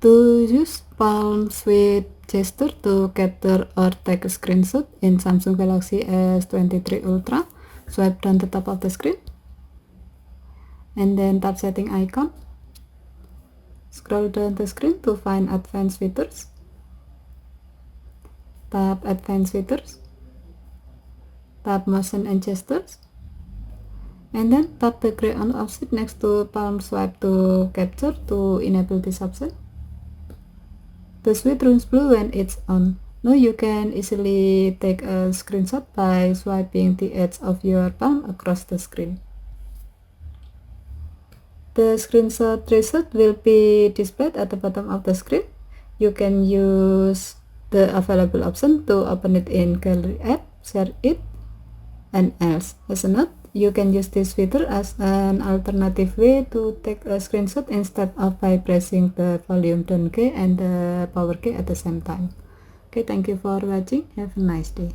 To use palm swipe gesture to capture or take a screenshot in Samsung Galaxy S23 Ultra, swipe down the top of the screen and then tap setting icon. Scroll down the screen to find advanced features. Tap advanced features. Tap motion and gestures. And then tap the gray on option next to palm swipe to capture to enable this option. The switch turns blue when it's on. Now you can easily take a screenshot by swiping the edge of your palm across the screen. The screenshot result will be displayed at the bottom of the screen. You can use the available option to open it in Gallery app, share it, and else. As a note, you can use this feature as an alternative way to take a screenshot instead of by pressing the volume down key and the power key at the same time. Okay, thank you for watching. Have a nice day.